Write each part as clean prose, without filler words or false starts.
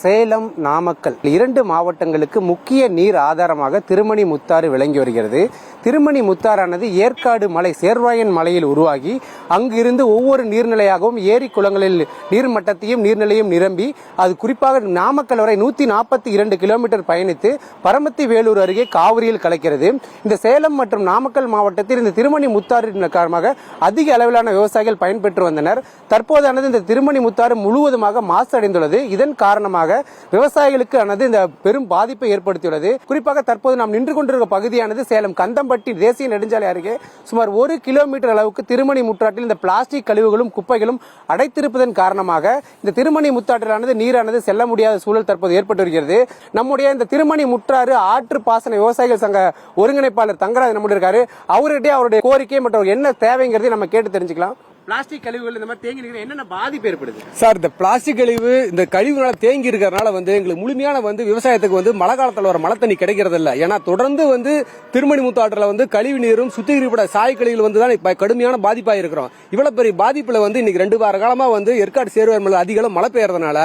சேலம், நாமக்கல் 2 மாவட்டங்களுக்கு முக்கிய நீர் ஆதாரமாக திருமணி முத்தாறு விளங்கி வருகிறது. திருமணி முத்தாறானது ஏற்காடு மலை சேர்வாயன் மலையில் உருவாகி அங்கிருந்து ஒவ்வொரு நீர்நிலையாகவும் ஏரி குளங்களில் நீர்மட்டத்தையும் நீர்நிலையும் நிரம்பி அது குறிப்பாக நாமக்கல் வரை 142 கிலோமீட்டர் பயணித்து பரமத்தி வேலூர் அருகே காவிரியில் கலக்கிறது. இந்த சேலம் மற்றும் நாமக்கல் மாவட்டத்தில் இந்த திருமணி முத்தாறு காரணமாக அதிக அளவிலான விவசாயிகள் பயன்பெற்று வந்தனர். தற்போதானது இந்த திருமணி முத்தாறு முழுவதுமாக மாசு அடைந்துள்ளது. இதன் காரணமாக விவசாயிகளுக்கு இந்த பெரும் பாதிப்பை ஏற்படுத்தியுள்ளது. குறிப்பாக தற்போது நாம் நின்று கொண்டிருக்கிற பகுதியானது சேலம் கந்தம்பட்டி தேசிய நெடுஞ்சாலை அருகே சுமார் 1 கிலோமீட்டர் அளவுக்கு திருமணி முத்தாற்றில் இந்த பிளாஸ்டிக் கழிவுகளும் குப்பைகளும் அடைத்திருப்பதன் காரணமாக இந்த திருமணி முத்தாற்றிலானது நீரானது செல்ல முடியாத சூழல் தற்போது ஏற்பட்டு வருகிறது. நம்முடைய இந்த திருமணி முத்தாறு ஆற்று பாசன விவசாயிகள் சங்க ஒருங்கிணைப்பாளர் தங்கராஜ் நம்முடைய இருக்காரு. அவருடைய கோரிக்கை மற்றும் என்ன தேவைங்கிறதை நம்ம கேட்டு தெரிஞ்சுக்கலாம். பிளாஸ்டிக் கழிவுகள் இந்த மாதிரி தேங்கி இருக்கிற என்னென்ன பாதிப்பு ஏற்படுது சார்? இந்த பிளாஸ்டிக் கழிவு இந்த கழிவுனால தேங்கி இருக்கிறதுனால எங்களுக்கு முழுமையான விவசாயத்துக்கு மழை காலத்தில் வர மழை தண்ணி கிடைக்கிறது இல்ல. ஏன்னா தொடர்ந்து திருமணி முத்தாற்றுல கழிவு நீரும் சுத்திகரிப்பட சாய் கழிவுகள் தான் இப்ப கடுமையான பாதிப்பா இருக்கிறோம். இவ்வளவு பெரிய பாதிப்புல இன்னைக்கு 2 வார காலமா ஏற்காடு சேர்வார் மலை அதிக அளவு மழை பெய்யறதுனால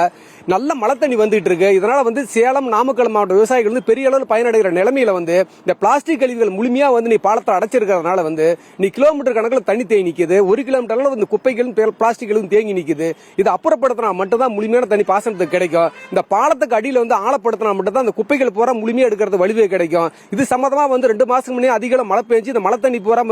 நல்ல மழை தண்ணி வந்துட்டு இருக்கு. இதனால சேலம், நாமக்கல் மாவட்ட விவசாயிகள் பெரிய அளவில் பயனடைகிற நிலைமையில இந்த பிளாஸ்டிக் கழிவுகள் முழுமையா நீ பாலத்தை அடைச்சிருக்கிறதுனால நீ கிலோமீட்டர் கணக்கில் தண்ணி தேங்கி நிக்குது. 1 கிலோமீட்டர்ல குப்பைகளும் பிளாஸ்டிக்களும் தேங்கி நிக்குது. இது அப்புறப்படுத்தினா மட்டும் தான் முழுமையான தண்ணி பாசனத்துக்கு கிடைக்கும். இந்த பாலத்துக்கு அடியில் ஆழப்படுத்தினா மட்டும் தான் அந்த குப்பைகள் பூரா முழுமையா எடுக்கிறது வழிவே கிடைக்கும். இது சம்பந்தமா 2 மாசம் முன்னே அதிக மழை பெஞ்சு இந்த மழை தண்ணி பூரா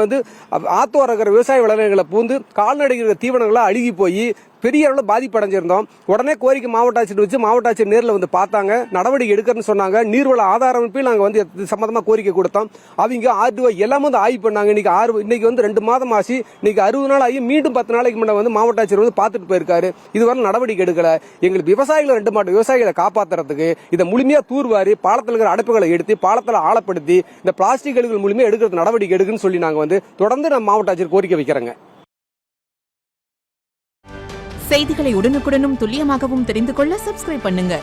ஆத்தோர இருக்கிற விவசாய விளைநிலங்களை பூந்து கால்நடைகிற தீவனங்களா அழுகி போய் பெரிய அளவில் பாதிப்பு அடைஞ்சிருந்தோம். உடனே கோரிக்கை மாவட்ட ஆட்சியர் வச்சு மாவட்ட ஆட்சியர் நேரில் பார்த்தாங்க, நடவடிக்கை எடுக்கிறேன்னு சொன்னாங்க. நீர்வள ஆதார அமைப்பில் நாங்கள் சம்பந்தமா கோரிக்கை கொடுத்தோம். அவங்க ஆர்டிஓ எல்லாமே ஆய்வு பண்ணாங்க. இன்னைக்கு 2 மாதம் ஆச்சு. இன்னைக்கு 60 நாள் ஆகி மீண்டும் 10 நாளைக்கு முன்னாடி மாவட்ட ஆட்சியர் பார்த்துட்டு போயிருக்காரு. இதுவரை நடவடிக்கை எடுக்கல. எங்களுக்கு விவசாயிகள் 2 மாவட்ட விவசாயிகளை காப்பாற்றுறதுக்கு இதை முழுமையா தூர்வாரி பாலத்தில் இருக்கிற அடைப்புகளை எடுத்து பாலத்தில் ஆழப்படுத்தி இந்த பிளாஸ்டிக் கழிவுகள் முழுமையா எடுக்கிறது நடவடிக்கை எடுக்குன்னு சொல்லி நாங்கள் தொடர்ந்து நம்ம மாவட்ட ஆட்சியர் கோரிக்கை வைக்கிறோங்க. செய்திகளை உடனுக்குடனும் துல்லியமாகவும் தெரிந்து கொள்ள சப்ஸ்கிரைப் பண்ணுங்க.